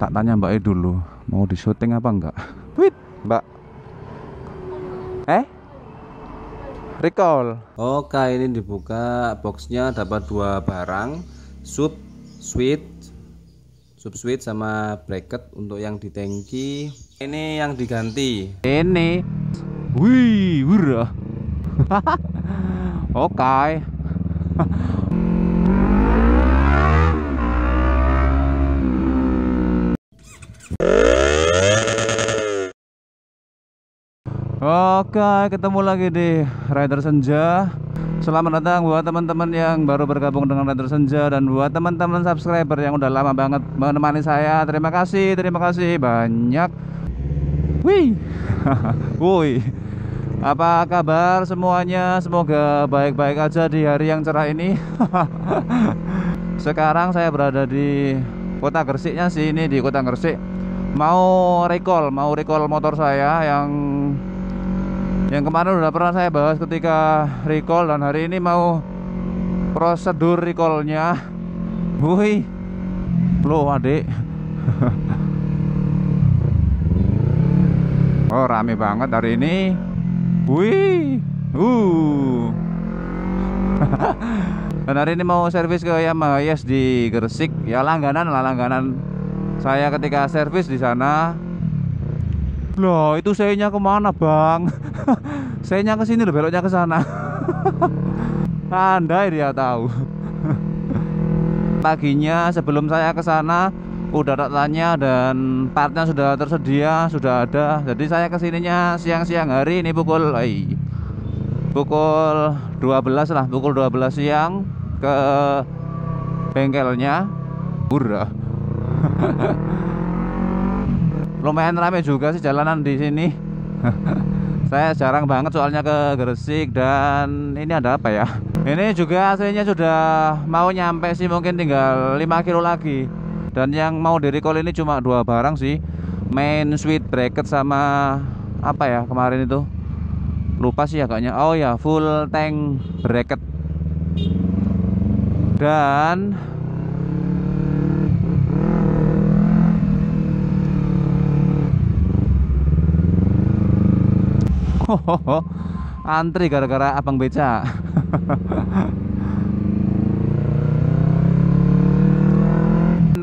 Tak tanya Mbak E dulu, mau di syuting apa enggak? Wait, Mbak. Recall. Oke, ini dibuka boxnya dapat dua barang, sub sweet sama bracket untuk yang di tangki. Ini yang diganti. Ini. Wih, wurah. Oke. Oke, ketemu lagi di Rider Senja. Selamat datang buat teman-teman yang baru bergabung dengan Rider Senja dan buat teman-teman subscriber yang udah lama banget menemani saya. Terima kasih banyak. Wih. Woi. Apa kabar semuanya? Semoga baik-baik aja di hari yang cerah ini. Sekarang saya berada di Kota Gresik sih, ini di Kota Gresik. Mau recall motor saya yang kemarin udah pernah saya bahas ketika recall, dan hari ini mau prosedur recallnya. Wih, loh adik. Oh, rame banget hari ini. Wih, dan hari ini mau servis ke Yamaha Yes di Gresik. Ya langganan saya ketika servis di sana. Loh, itu saya kemana bang? Saya ke sini loh, beloknya ke sana. Andai dia tahu. Paginya sebelum saya ke sana udah tak tanya dan partnya sudah tersedia, sudah ada. Jadi saya kesininya siang-siang hari ini pukul 12 lah, pukul 12 siang ke bengkelnya. Hurrah. Lumayan rame juga sih jalanan di sini. Saya jarang banget soalnya ke Gresik, dan ini ada apa ya? Ini juga aslinya sudah mau nyampe sih, mungkin tinggal 5 kilo lagi. Dan yang mau di recall ini cuma dua barang sih, main switch bracket sama apa ya kemarin itu, lupa sih agaknya. Oh ya, full tank bracket. Dan antri gara-gara abang beca.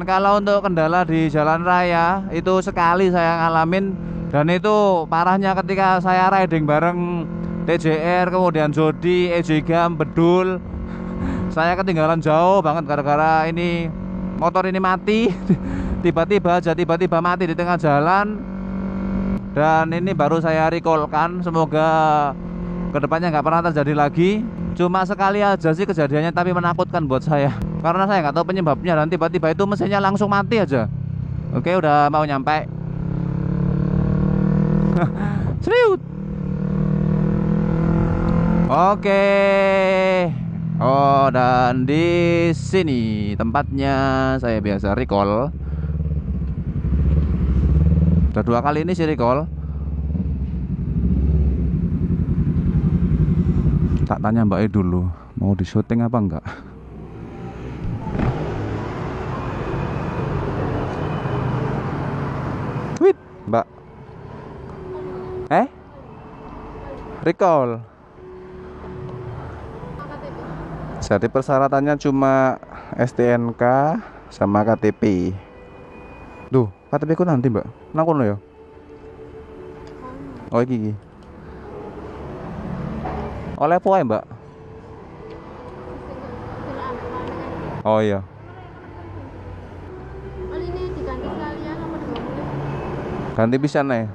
Kalau untuk kendala di jalan raya itu sekali saya ngalamin, dan itu parahnya ketika saya riding bareng TJR, kemudian Jody, Ejigam, Bedul. Saya ketinggalan jauh banget gara-gara ini motor ini mati. tiba-tiba mati di tengah jalan. Dan ini baru saya recallkan, semoga kedepannya nggak pernah terjadi lagi. Cuma sekali aja sih kejadiannya, tapi menakutkan buat saya karena saya nggak tahu penyebabnya, dan tiba-tiba itu mesinnya langsung mati aja. Oke, udah mau nyampe. Serius. Oke. Oh, dan di sini tempatnya saya biasa recall. Udah 2 kali ini sih recall. Tak tanya Mbak E dulu, mau di syuting apa enggak? Tweet, Mbak. Recall. Jadi persyaratannya cuma STNK sama KTP. Duh, KTP ku nanti Mbak, nang kono ya? Oh iki. Oleh apa ya Mbak? Oh iya. Ini diganti sekalian apa dua? Ganti pisan nih.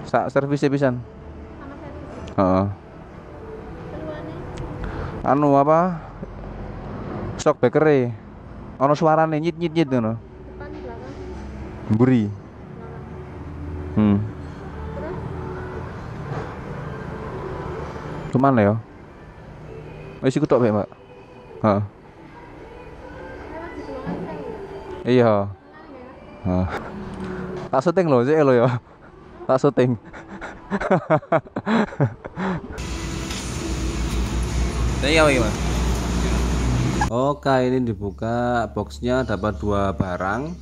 Sak servisnya pisan. Sama servis. Heeh. Keluarnya Anu apa? Shock breaker e. Ono suarane nyit ngono. depan belakang Mburi. belakang. Terus Cuman ya. Wis iku tok bae, Mbak. Heeh. lewat di ruangan saya. Iya. Menarik ya? Heeh. Tak syuting lho, sik lho ya. Tak syuting. Iya, Mas. Oke, ini dibuka boxnya dapat dua barang,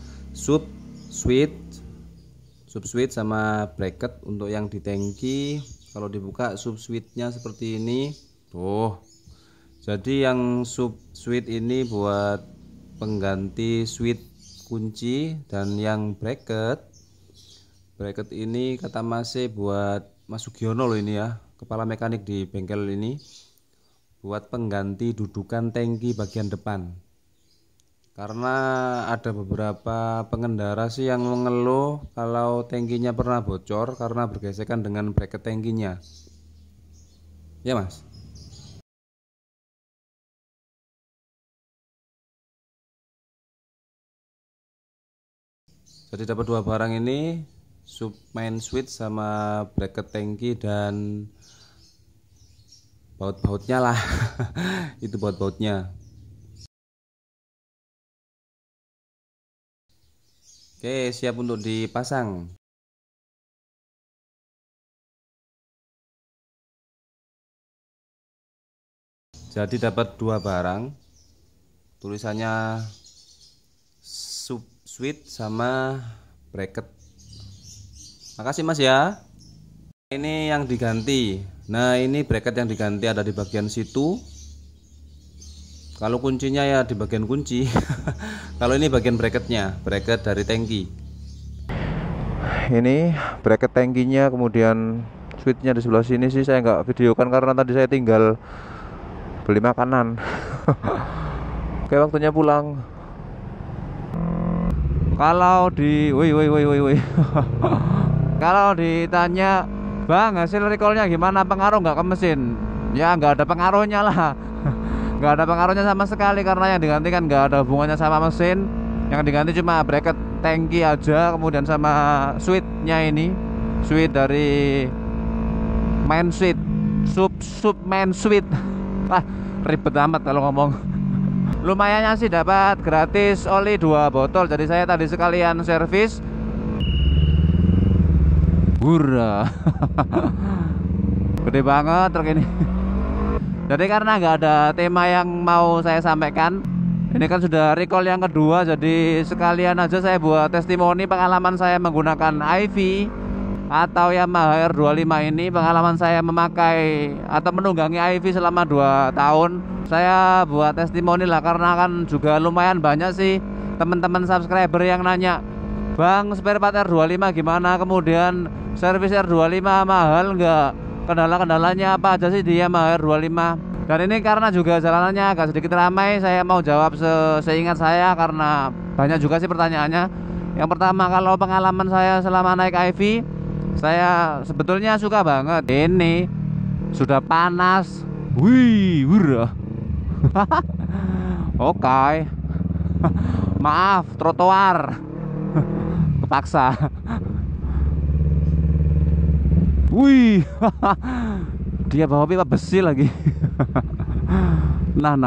sub switch sama bracket untuk yang di tangki. Kalau dibuka sub switchnya seperti ini tuh. Jadi yang sub switch ini buat pengganti switch kunci, dan yang bracket ini kata Mas buat Mas Sugiono loh ini ya, kepala mekanik di bengkel ini, buat pengganti dudukan tangki bagian depan. Karena ada beberapa pengendara sih yang mengeluh kalau tangkinya pernah bocor karena bergesekan dengan bracket tangkinya. Ya Mas. Jadi dapat dua barang ini, sub main switch sama bracket tangki dan baut-bautnya lah. Itu baut-bautnya. Oke, siap untuk dipasang. Jadi dapat dua barang, tulisannya sub switch sama bracket. Makasih Mas ya. Ini yang diganti. Nah, ini bracket yang diganti ada di bagian situ. Kalau kuncinya ya di bagian kunci. Kalau ini bagian bracketnya, bracket dari tangki. Ini bracket tangkinya, kemudian switchnya di sebelah sini sih saya nggak videokan karena tadi saya tinggal beli makanan. Oke, waktunya pulang. Kalau kalau ditanya, Bang, hasil recallnya gimana, pengaruh nggak ke mesin? Ya nggak ada pengaruhnya lah. Nggak ada pengaruhnya sama sekali karena yang diganti kan nggak ada hubungannya sama mesin. Yang diganti cuma bracket tangki aja, kemudian sama switchnya ini, switch dari main switch, sub main switch. Ah, ribet amat kalau ngomong. Lumayannya sih dapat gratis oli 2 botol. Jadi saya tadi sekalian servis. Hurra. Gede banget truk ini. Jadi karena nggak ada tema yang mau saya sampaikan, ini kan sudah recall yang kedua, jadi sekalian aja saya buat testimoni pengalaman saya menggunakan IV atau Yamaha R25 ini. Pengalaman saya memakai atau menunggangi IV selama 2 tahun. Saya buat testimoni lah, karena kan juga lumayan banyak sih teman-teman subscriber yang nanya, Bang, spare part R25 gimana, kemudian servis R25 mahal nggak, kendala-kendalanya apa aja sih di Yamaha R25. Dan ini karena juga jalanannya agak sedikit ramai, saya mau jawab seingat saya karena banyak juga sih pertanyaannya. Yang pertama, kalau pengalaman saya selama naik IV, saya sebetulnya suka banget. Ini sudah panas. Wih, wurah. Oke. Maaf, trotoar. Kepaksa. Wih. Dia bawa pipa besi lagi. Nah.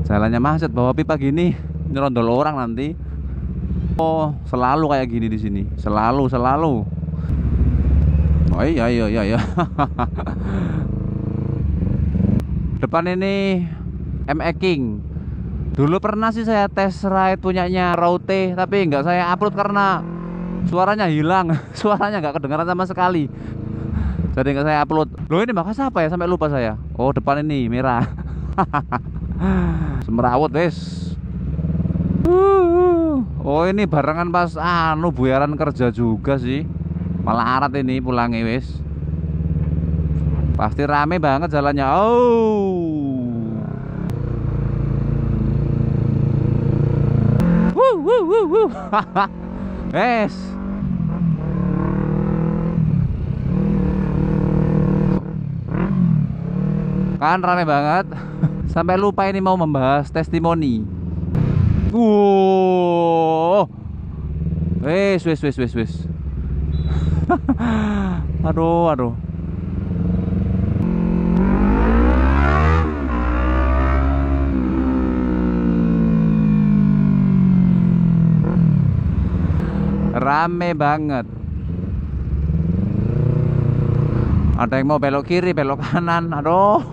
Jalannya macet, bawa pipa gini nyerondol orang nanti. Oh, selalu kayak gini di sini. Selalu. Oh iya. Depan ini ME King. Dulu pernah sih saya test ride punyanya Raute, tapi nggak saya upload karena suaranya hilang. Suaranya nggak kedengaran sama sekali. Jadi nggak saya upload. Loh, ini makas apa ya, sampai lupa saya. Oh, depan ini merah. Semerawut wes. Oh, ini barengan pas buyaran kerja juga sih. Malah arat ini pulangnya wes. Pasti rame banget jalannya. Oh. Wes. Kan rame banget. Sampai lupa ini mau membahas testimoni. Wow. Wes. Aduh. Rame banget. Ada yang mau belok kiri, belok kanan. Aduh.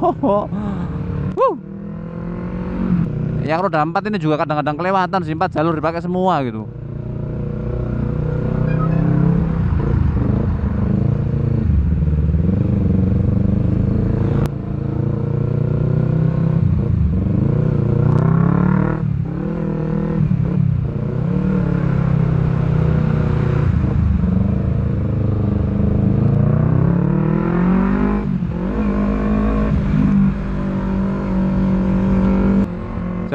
Yang roda 4 ini juga kadang-kadang kelewatan sih, 4 jalur dipakai semua gitu.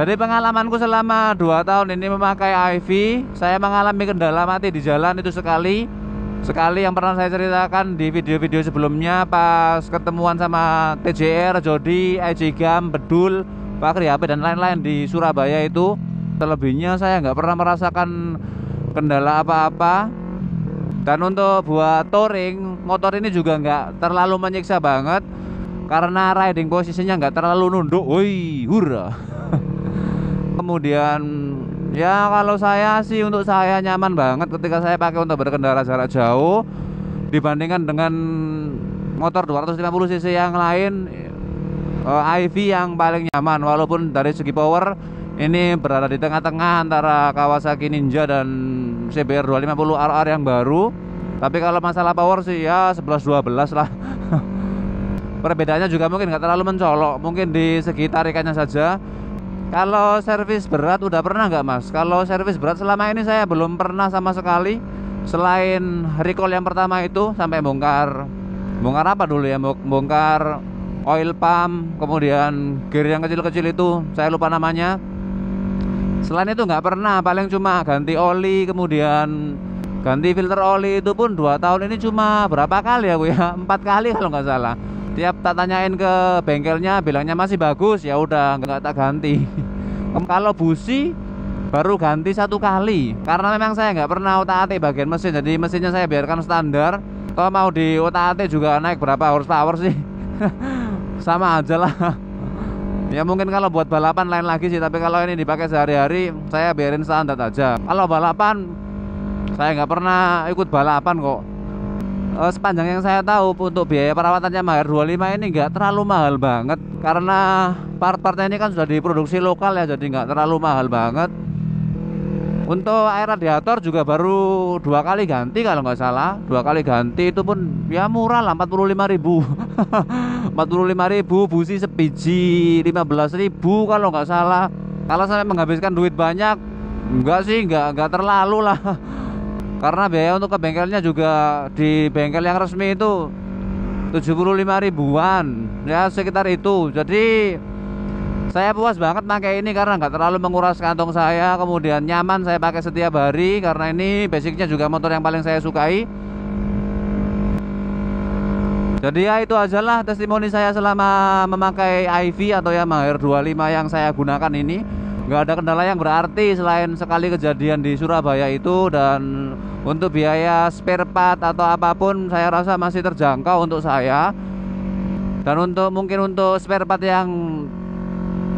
Dari pengalamanku selama 2 tahun ini memakai IV, saya mengalami kendala mati di jalan itu sekali yang pernah saya ceritakan di video-video sebelumnya pas ketemuan sama TJR, Jody, Ejigam, Bedul, Pak Kriape dan lain-lain di Surabaya itu. Selebihnya saya nggak pernah merasakan kendala apa-apa. Dan untuk buat touring, motor ini juga nggak terlalu menyiksa banget karena riding posisinya nggak terlalu nunduk. Woi, hurra. Kemudian ya kalau saya sih, untuk saya nyaman banget ketika saya pakai untuk berkendara jarak jauh dibandingkan dengan motor 250 cc yang lain. IV yang paling nyaman, walaupun dari segi power ini berada di tengah-tengah antara Kawasaki Ninja dan CBR 250 RR yang baru. Tapi kalau masalah power sih ya 11-12 lah. Perbedaannya juga mungkin nggak terlalu mencolok, mungkin di segi tarikannya saja. Kalau servis berat udah pernah nggak Mas? Kalau servis berat selama ini saya belum pernah sama sekali. Selain recall yang pertama itu sampai bongkar apa dulu ya? Bongkar oil pump, kemudian gear yang kecil-kecil itu saya lupa namanya. Selain itu nggak pernah, paling cuma ganti oli, kemudian ganti filter oli itu pun 2 tahun ini cuma berapa kali aku ya? 4 kali kalau nggak salah. Tiap tak tanyain ke bengkelnya bilangnya masih bagus, ya udah nggak tak ganti. Kalau busi baru ganti 1 kali karena memang saya nggak pernah otak-atik bagian mesin, jadi mesinnya saya biarkan standar. Kalau mau di otak-atik juga naik berapa horsepower sih? Sama aja lah. Ya mungkin kalau buat balapan lain lagi sih, tapi kalau ini dipakai sehari-hari saya biarin standar aja. Kalau balapan saya nggak pernah ikut balapan kok. Sepanjang yang saya tahu untuk biaya perawatannya Maher 25 ini nggak terlalu mahal banget karena part-partnya ini kan sudah diproduksi lokal ya, jadi nggak terlalu mahal banget. Untuk air radiator juga baru 2 kali ganti kalau nggak salah. 2 kali ganti itu pun ya murah lah, 45.000. 45.000, busi sebiji 15.000 kalau nggak salah. Kalau saya menghabiskan duit banyak, enggak sih, nggak terlalu lah. Karena biaya untuk ke bengkelnya juga di bengkel yang resmi itu 75 ribuan ya, sekitar itu. Jadi saya puas banget pakai ini karena nggak terlalu menguras kantong saya, kemudian nyaman saya pakai setiap hari karena ini basicnya juga motor yang paling saya sukai. Jadi ya itu ajalah testimoni saya selama memakai IV atau Yamaha R25 yang saya gunakan ini. Nggak ada kendala yang berarti selain sekali kejadian di Surabaya itu, dan untuk biaya spare part atau apapun saya rasa masih terjangkau untuk saya. Dan mungkin untuk spare part yang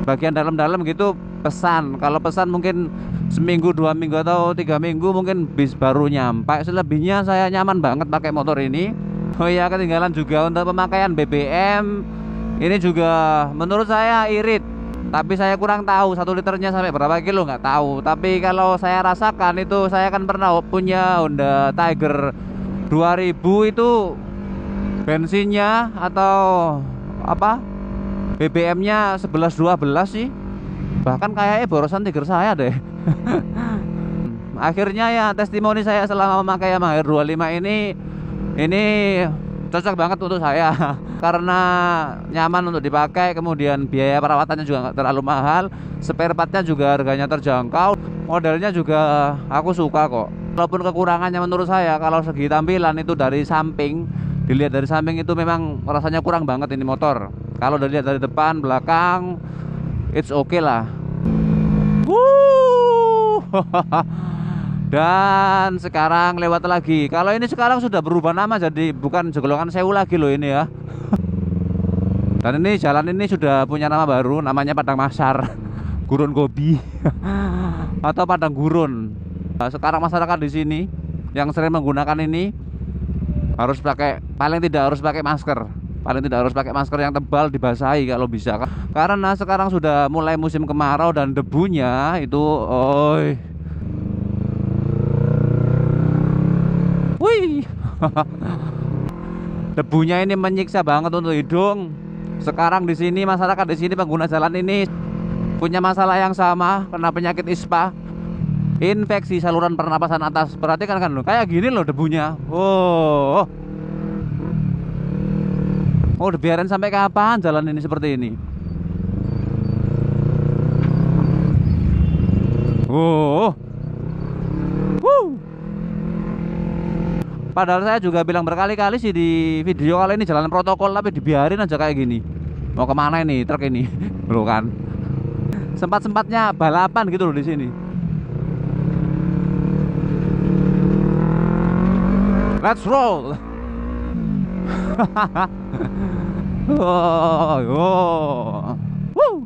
bagian dalam-dalam gitu pesan, kalau pesan mungkin seminggu, 2 minggu atau 3 minggu mungkin baru nyampe. Selebihnya saya nyaman banget pakai motor ini. Oh iya, ketinggalan juga untuk pemakaian BBM ini juga menurut saya irit, tapi saya kurang tahu 1 liternya sampai berapa kilo nggak tahu. Tapi kalau saya rasakan itu, saya kan pernah punya Honda Tiger 2000 itu bensinnya atau apa BBM-nya 11-12 sih, bahkan kayaknya borosan Tiger saya deh. Akhirnya ya testimoni saya selama memakai Yamaha R25 ini cocok banget untuk saya karena nyaman untuk dipakai, kemudian biaya perawatannya juga nggak terlalu mahal, spare partnya juga harganya terjangkau, modelnya juga aku suka kok. Walaupun kekurangannya menurut saya kalau segi tampilan itu dari samping, dilihat dari samping itu memang rasanya kurang banget ini motor. Kalau dilihat dari depan, belakang, it's okay lah. Dan sekarang lewat lagi. Kalau ini sekarang sudah berubah nama jadi bukan Jeglongan Sewu lagi loh ini ya. Dan ini jalan ini sudah punya nama baru, namanya Padang Masar, Gurun Gobi atau Padang Gurun. Nah, sekarang masyarakat di sini yang sering menggunakan ini harus pakai, paling tidak harus pakai masker. Paling tidak harus pakai masker yang tebal, dibasahi kalau bisa. Karena sekarang sudah mulai musim kemarau dan debunya itu wih. Debunya ini menyiksa banget untuk hidung. Sekarang di sini masyarakat di sini pengguna jalan ini punya masalah yang sama, kena penyakit ISPA, infeksi saluran pernapasan atas. Perhatikan kan lo, kayak gini loh debunya. Oh, dibiarin sampai kapan jalan ini seperti ini? Oh. Padahal saya juga bilang berkali-kali sih di video kali ini jalan protokol, tapi dibiarin aja kayak gini. Mau kemana ini truk ini? Bro kan. Sempat-sempatnya balapan gitu loh di sini. Let's roll. Oh, oh. Woo.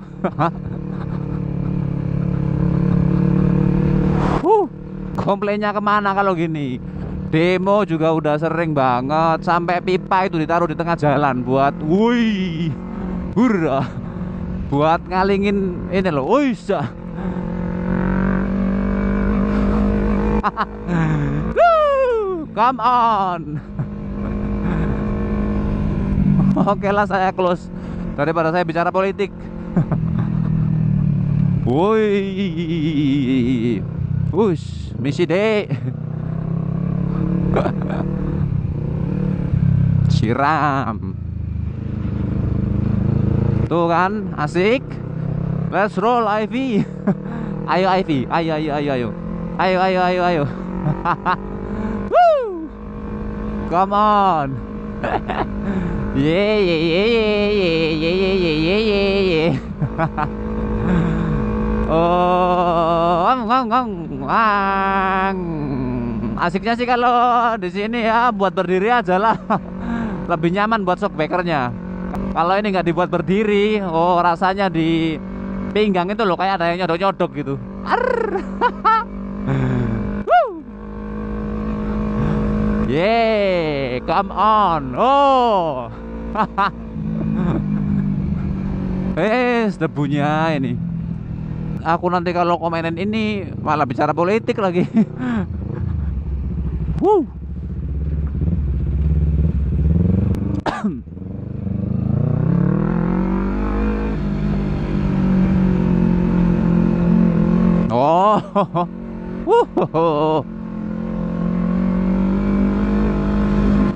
Komplainnya kemana kalau gini? Demo juga udah sering banget, sampai pipa itu ditaruh di tengah jalan buat, wih, hurra, buat ngalingin ini loh, wih, come on. Oke lah, saya close daripada saya bicara politik. Woi, wush, misi dek. Siram. Tuh kan, asik. Let's roll Ivy. Ayo Ivy, ayo ayo ayo ayo. Ayo ayo ayo ayo. Woo! Come on. Yeah yeah yeah yeah yeah yeah yeah yeah yeah. Oh, asiknya sih kalau di sini ya buat berdiri aja lah. Lebih nyaman buat shockbreakernya. Kalau ini nggak dibuat berdiri, oh rasanya di pinggang itu loh kayak ada yang nyodok-nyodok gitu. Yeah, come on. Oh. Debunya ini. Aku nanti kalau komenin ini malah bicara politik lagi. Oh.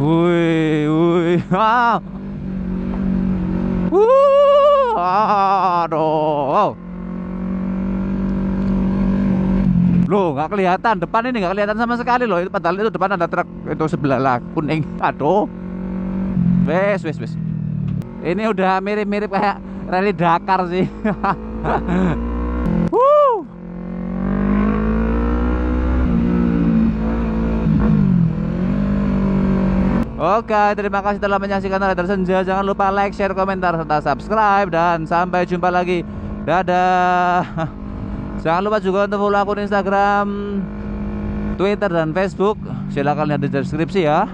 Wih, wih. Ah. Aduh. Loh, nggak kelihatan depan ini, nggak kelihatan sama sekali loh. Itu padahal itu depan ada truk itu sebelah lah kuning. Aduh. Wes. Ini udah mirip-mirip kayak rally Dakar sih. Oke, terima kasih telah menyaksikan Rider Senja. Jangan lupa like, share, komentar, serta subscribe. Dan sampai jumpa lagi. Dadah. Jangan lupa juga untuk follow akun Instagram, Twitter, dan Facebook. Silahkan lihat di deskripsi ya.